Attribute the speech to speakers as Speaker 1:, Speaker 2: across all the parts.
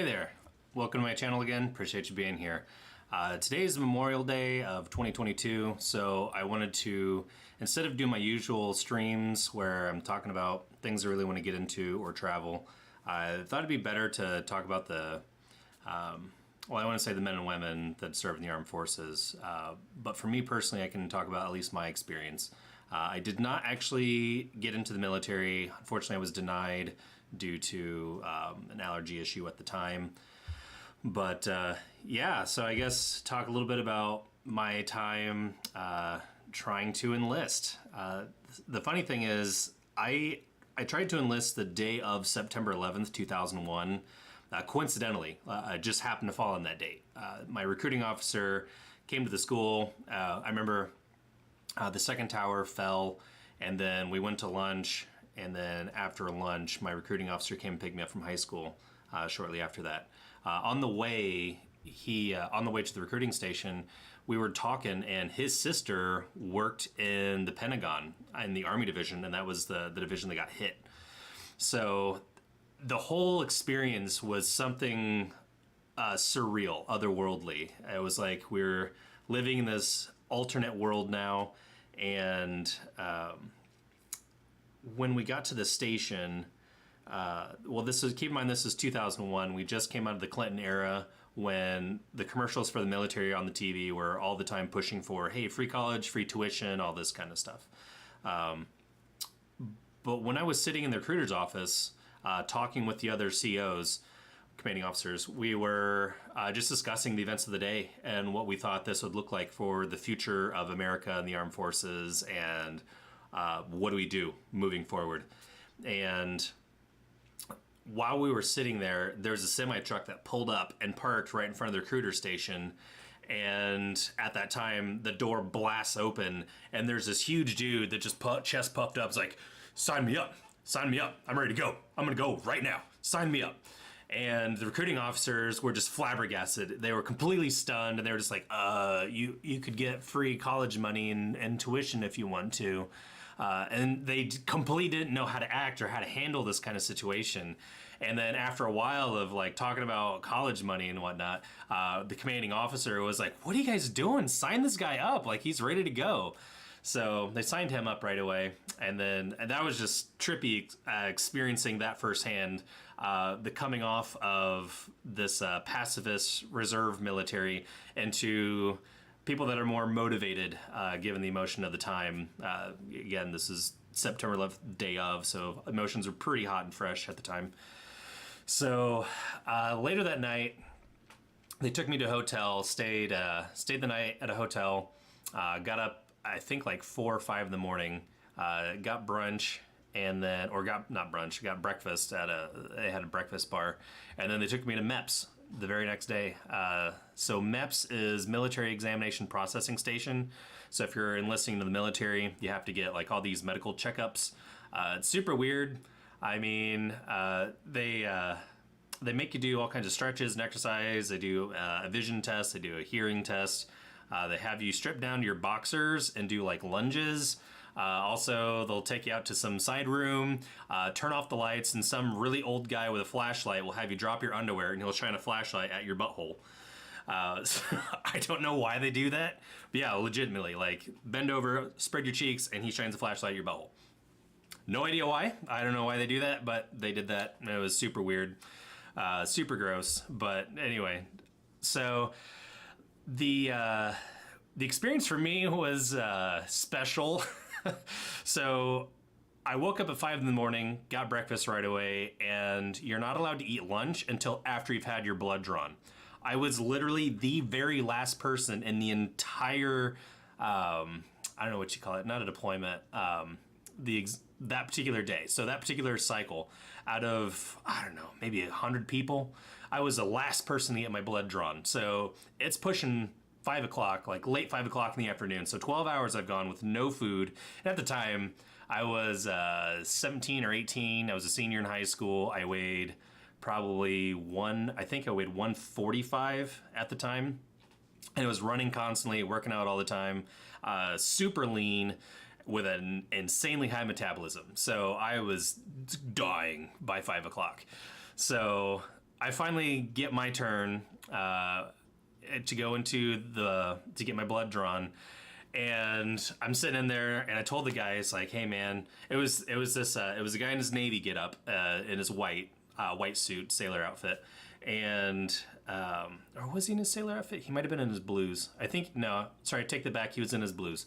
Speaker 1: Hey there, welcome to my channel again. Appreciate you being here. Today is Memorial Day of 2022, so I wanted to, instead of do my usual streams where I'm talking about things I really want to get into or travel, I thought it'd be better to talk about the, I want to say the men and women that serve in the armed forces, but for me personally, I can talk about at least my experience. I did not actually get into the military. Unfortunately, I was denied due to an allergy issue at the time. But yeah, so I guess talk a little bit about my time trying to enlist. The funny thing is, I tried to enlist the day of September 11th, 2001. Coincidentally, I just happened to fall on that date. My recruiting officer came to the school. I remember the second tower fell, and then we went to lunch, and then after lunch, my recruiting officer came and picked me up from high school shortly after that. On the way to the recruiting station, we were talking, and his sister worked in the Pentagon in the Army division, and that was the division that got hit. So the whole experience was something surreal, otherworldly. It was like we're living in this alternate world now, and when we got to the station, keep in mind this is 2001. We just came out of the Clinton era when the commercials for the military on the TV were all the time pushing for, hey, free college, free tuition, all this kind of stuff. But when I was sitting in the recruiter's office, talking with the other COs, commanding officers, we were just discussing the events of the day and what we thought this would look like for the future of America and the armed forces, and what do we do moving forward. And while we were sitting there, there's a semi truck that pulled up and parked right in front of the recruiter station. And at that time, the door blasts open, and there's this huge dude that just chest puffed up. It's like, sign me up, I'm ready to go. I'm gonna go right now, sign me up. And the recruiting officers were just flabbergasted. They were completely stunned, and they were just like, you could get free college money and tuition if you want to. And they completely didn't know how to act or how to handle this kind of situation. And then after a while of like talking about college money and whatnot, the commanding officer was like, what are you guys doing? Sign this guy up, like he's ready to go. So they signed him up right away, and that was just trippy experiencing that firsthand, the coming off of this pacifist reserve military into people that are more motivated, given the emotion of the time. Again, this is September 11th, day of, so emotions are pretty hot and fresh at the time. So later that night, they took me to a hotel, stayed the night at a hotel, got up, I think like 4 or 5 in the morning, got brunch, and then, got breakfast they had a breakfast bar, and then they took me to MEPS the very next day. So MEPS is Military Examination Processing Station. So if you're enlisting into the military, you have to get like all these medical checkups. It's super weird. I mean, they make you do all kinds of stretches and exercise. They do a vision test. They do a hearing test. They have you strip down to your boxers and do like lunges. Also, they'll take you out to some side room, turn off the lights, and some really old guy with a flashlight will have you drop your underwear, and he'll shine a flashlight at your butthole. So I don't know why they do that, but yeah, legitimately, like bend over, spread your cheeks, and he shines a flashlight at your butthole. No idea why. I don't know why they do that, but they did that, and it was super weird, super gross. But anyway, so the experience for me was special. So I woke up at 5 in the morning, got breakfast right away, and you're not allowed to eat lunch until after you've had your blood drawn. I was literally the very last person in the entire, I don't know what you call it, not a deployment, that particular day. So that particular cycle, out of, I don't know, maybe 100 people, I was the last person to get my blood drawn. So it's pushing 5 o'clock, like late 5 o'clock in the afternoon. So 12 hours I've gone with no food. And at the time, I was 17 or 18. I was a senior in high school. I weighed probably 145 at the time. And I was running constantly, working out all the time, super lean with an insanely high metabolism. So I was dying by 5 o'clock. So I finally get my turn to go into to get my blood drawn. And I'm sitting in there, and I told the guys, like, "Hey, man, it was a guy in his Navy getup, in his white suit, sailor outfit, and or was he in his sailor outfit? He might have been in his blues. I think no, sorry, take that back. He was in his blues.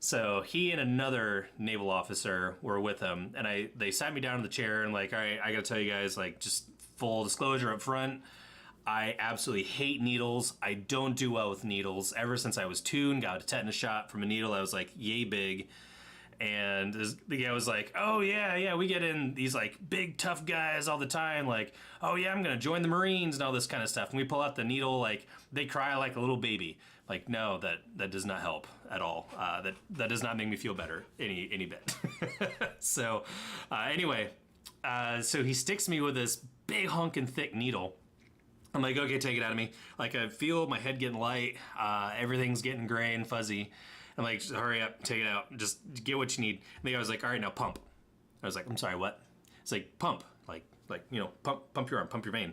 Speaker 1: So he and another naval officer were with him, and they sat me down in the chair and like, all right, I got to tell you guys, like, just full disclosure up front. I absolutely hate needles. I don't do well with needles. Ever since I was 2 and got a tetanus shot from a needle, I was like, yay big. And the guy was like, oh, yeah, we get in these, like, big, tough guys all the time. Like, oh, yeah, I'm going to join the Marines and all this kind of stuff. And we pull out the needle, like, they cry like a little baby. Like, no, that does not help at all. That does not make me feel better any bit. So, anyway, so he sticks me with this big, honking, thick needle. I'm like, okay, take it out of me. Like, I feel my head getting light. Everything's getting gray and fuzzy. I'm like, just hurry up, take it out. Just get what you need. And the guy was like, all right, now pump. I was like, I'm sorry, what? It's like, pump. Like, pump your arm, pump your vein.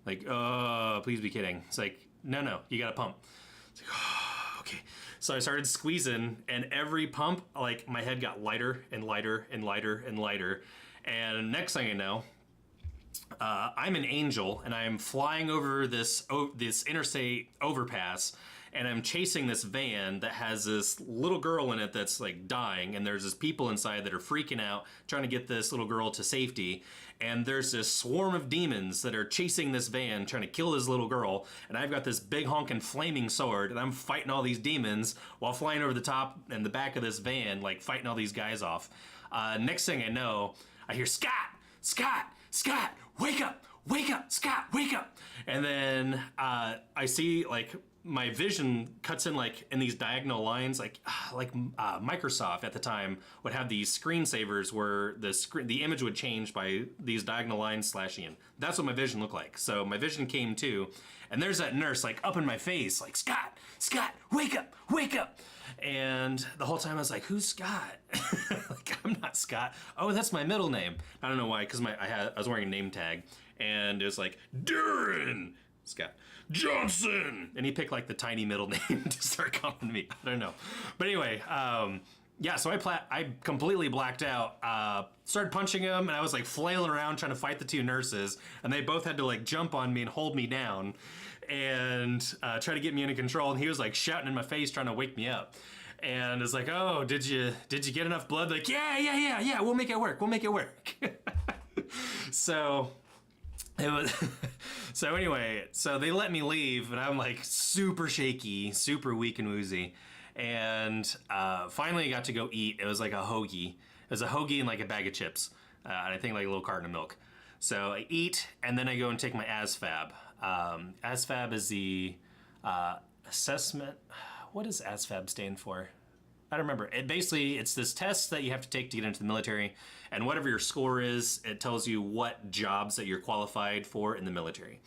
Speaker 1: Like, oh, please be kidding. It's like, no, you gotta pump. It's like, oh, okay. So I started squeezing, and every pump, like, my head got lighter and lighter and lighter and lighter. And next thing I know, I'm an angel, and I'm flying over this interstate overpass, and I'm chasing this van that has this little girl in it that's like dying, and there's this people inside that are freaking out, trying to get this little girl to safety, and there's this swarm of demons that are chasing this van, trying to kill this little girl, and I've got this big honking flaming sword, and I'm fighting all these demons while flying over the top and the back of this van, like fighting all these guys off. Next thing I know, I hear, Scott, wake up, Scott, wake up. And then I see, like, my vision cuts in, like, in these diagonal lines, like Microsoft at the time would have these screensavers where the image would change by these diagonal lines slashing in. That's what my vision looked like. So my vision came too, and there's that nurse, like, up in my face, like, Scott, wake up. And the whole time I was like, who's Scott? Like, I'm not Scott. Oh, that's my middle name. I don't know why, because I was wearing a name tag, and it was like, Duran, Scott Johnson, and he picked like the tiny middle name to start calling me. I don't know, but anyway, yeah. So I completely blacked out. Started punching him, and I was like flailing around trying to fight the 2 nurses, and they both had to like jump on me and hold me down, and try to get me under control. And he was like shouting in my face, trying to wake me up. And it's like, oh, did you get enough blood? Like, yeah. We'll make it work. So it was. So anyway, so they let me leave, and I'm like super shaky, super weak and woozy. And finally I got to go eat. It was like a hoagie. It was a hoagie and like a bag of chips. And I think like a little carton of milk. So I eat, and then I go and take my ASFAB. ASFAB is the assessment. What does ASFAB stand for? I don't remember. It's this test that you have to take to get into the military, and whatever your score is, it tells you what jobs that you're qualified for in the military.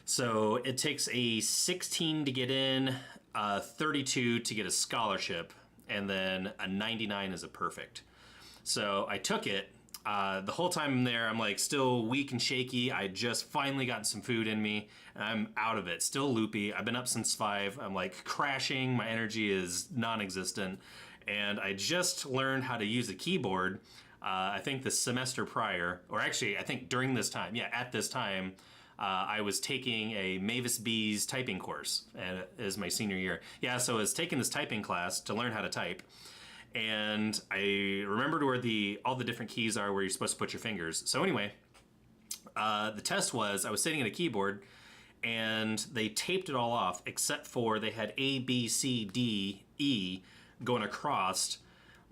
Speaker 1: So it takes a 16 to get in, 32 to get a scholarship, and then a 99 is a perfect. So I took it. The whole time I'm there, I'm like still weak and shaky. I just finally gotten some food in me, and I'm out of it. Still loopy. I've been up since 5. I'm like crashing. My energy is non-existent, and I just learned how to use a keyboard. I think the semester prior, or actually I think during this time. Yeah, at this time, I was taking a Mavis Bees typing course as my senior year. Yeah, so I was taking this typing class to learn how to type. And I remembered where all the different keys are where you're supposed to put your fingers. So anyway, the test was I was sitting at a keyboard, and they taped it all off except for they had A, B, C, D, E going across,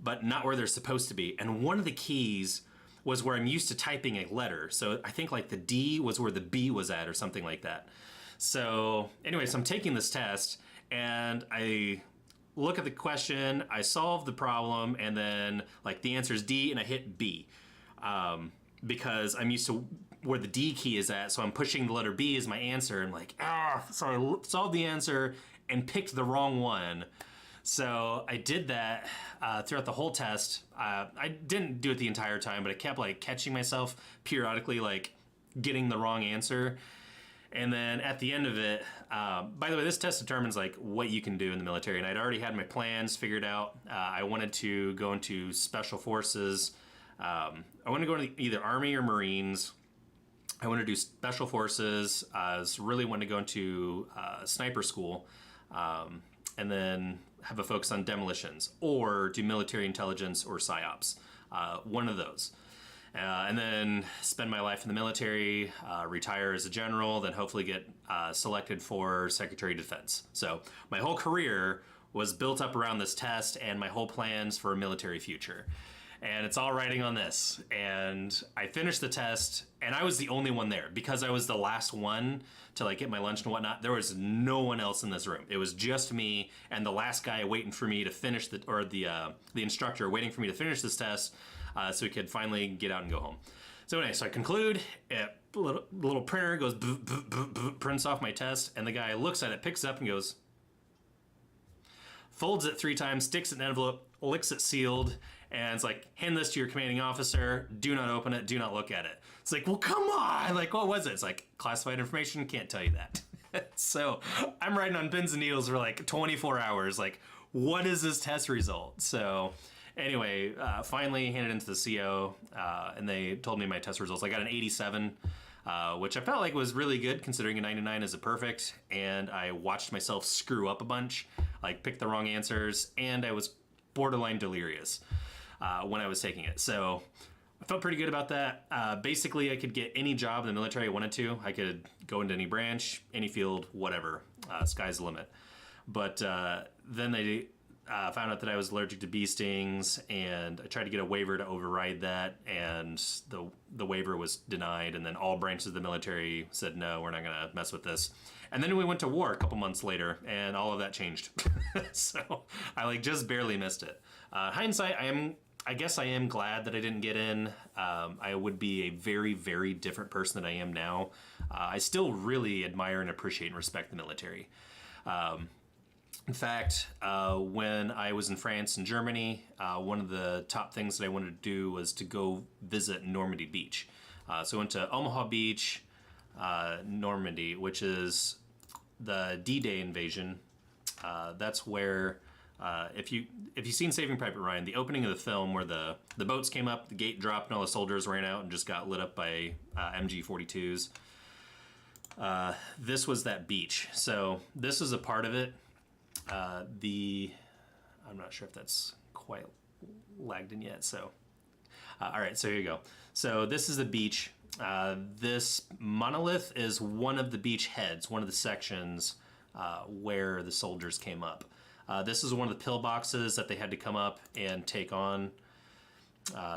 Speaker 1: but not where they're supposed to be. And one of the keys was where I'm used to typing a letter. So I think like the D was where the B was at or something like that. So anyway, so I'm taking this test, and I look at the question, I solve the problem, and then like the answer is D, and I hit B because I'm used to where the D key is at, so I'm pushing the letter B as my answer, and like, so I solved the answer and picked the wrong one. So I did that throughout the whole test. I didn't do it the entire time, but I kept like catching myself periodically, like getting the wrong answer. And then at the end of it, by the way, this test determines like what you can do in the military. And I'd already had my plans figured out. I wanted to go into special forces. I wanted to go into either Army or Marines. I wanted to do special forces. I really wanted to go into sniper school, and then have a focus on demolitions, or do military intelligence or psyops. One of those. And then spend my life in the military, retire as a general, then hopefully get selected for Secretary of Defense. So my whole career was built up around this test and my whole plans for a military future. And it's all riding on this. And I finished the test, and I was the only one there because I was the last one to like get my lunch and whatnot. There was no one else in this room. It was just me and the last guy waiting for me to finish the instructor waiting for me to finish this test. So we could finally get out and go home. So anyway, so I conclude, little printer goes, prints off my test, and the guy looks at it, picks it up and goes, folds it 3 times, sticks it in an envelope, licks it sealed, and it's like, hand this to your commanding officer, do not open it, do not look at it. It's like, well, come on, like, what was it? It's like, classified information, can't tell you that. So I'm writing on pins and needles for like 24 hours, like, what is this test result? So anyway, finally handed into the CO, and they told me my test results. I got an 87, which I felt like was really good considering a 99 is a perfect, and I watched myself screw up a bunch, like pick the wrong answers, and I was borderline delirious when I was taking it. So I felt pretty good about that. Basically, I could get any job in the military I wanted to. I could go into any branch, any field, whatever. Sky's the limit. But then they found out that I was allergic to bee stings, and I tried to get a waiver to override that, and the waiver was denied, and then all branches of the military said, no, we're not going to mess with this. And then we went to war a couple months later, and all of that changed. So I like just barely missed it. Hindsight, I guess I am glad that I didn't get in. I would be a very, very different person than I am now. I still really admire and appreciate and respect the military. In fact, when I was in France and Germany, one of the top things that I wanted to do was to go visit Normandy Beach. So I went to Omaha Beach, Normandy, which is the D-Day invasion. That's where, if you've seen Saving Private Ryan, the opening of the film where the boats came up, the gate dropped, and all the soldiers ran out and just got lit up by MG-42s. This was that beach. So this is a part of it. I'm not sure if that's quite lagged in yet. So, all right, so here you go. So this is the beach. This monolith is one of the beach heads, one of the sections where the soldiers came up. This is one of the pillboxes that they had to come up and take on.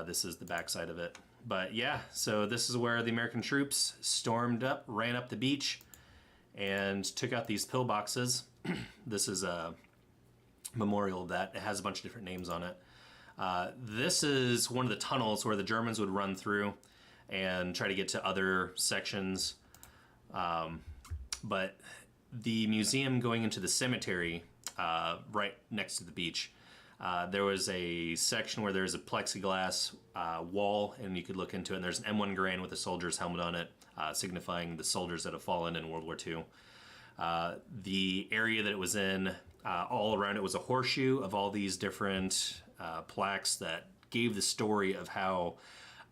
Speaker 1: This is the backside of it. But yeah, so this is where the American troops stormed up, ran up the beach, and took out these pillboxes. This is a memorial of that. It has a bunch of different names on it. This is one of the tunnels where the Germans would run through and try to get to other sections. But the museum going into the cemetery right next to the beach, there was a section where there's a plexiglass wall, and you could look into it, and there's an M1 Garand with a soldier's helmet on it, signifying the soldiers that have fallen in World War II. The area that it was in, all around it was a horseshoe of all these different plaques that gave the story of how,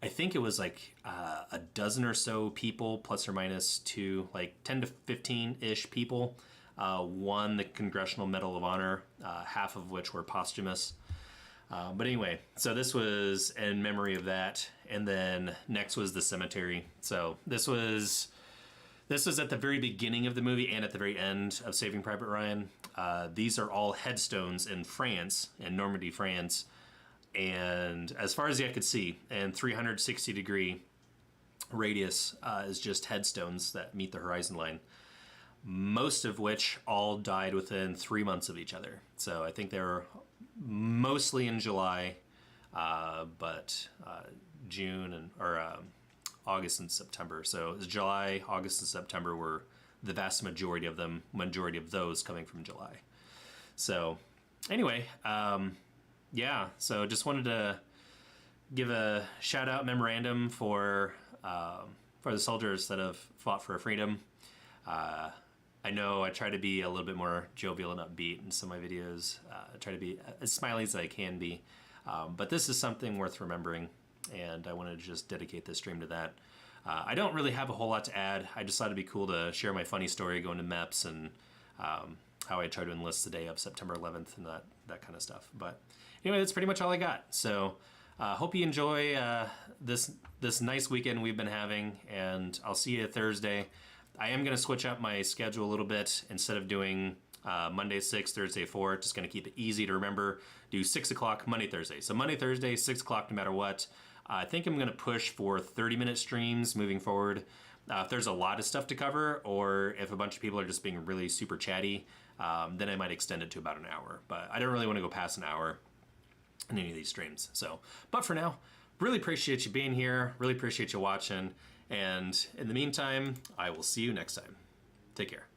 Speaker 1: I think it was like a dozen or so people, plus or minus 2, like 10 to 15-ish people, won the Congressional Medal of Honor, half of which were posthumous. But anyway, so this was in memory of that. And then next was the cemetery. So this was at the very beginning of the movie and at the very end of Saving Private Ryan. These are all headstones in France, in Normandy, France. And as far as the eye could see, and 360-degree radius is just headstones that meet the horizon line. Most of which all died within 3 months of each other. So I think they were mostly in July, but June or August and September. So July, August, and September were the vast majority of them. Majority of those coming from July. So anyway, yeah. So just wanted to give a shout out memorandum for for the soldiers that have fought for freedom. I know I try to be a little bit more jovial and upbeat in some of my videos. I try to be as smiley as I can be. But this is something worth remembering, and I wanted to just dedicate this stream to that. I don't really have a whole lot to add. I just thought it'd be cool to share my funny story going to MEPS and how I tried to enlist the day of September 11th and that kind of stuff. But anyway, that's pretty much all I got. So hope you enjoy this nice weekend we've been having, and I'll see you Thursday. I am going to switch up my schedule a little bit. Instead of doing Monday 6, Thursday 4, just going to keep it easy to remember. Do 6 o'clock Monday, Thursday. So Monday, Thursday, 6 o'clock no matter what. I think I'm going to push for 30-minute streams moving forward. If there's a lot of stuff to cover, or if a bunch of people are just being really super chatty, then I might extend it to about an hour. But I don't really want to go past an hour in any of these streams. So, but for now, really appreciate you being here. Really appreciate you watching. And in the meantime, I will see you next time. Take care.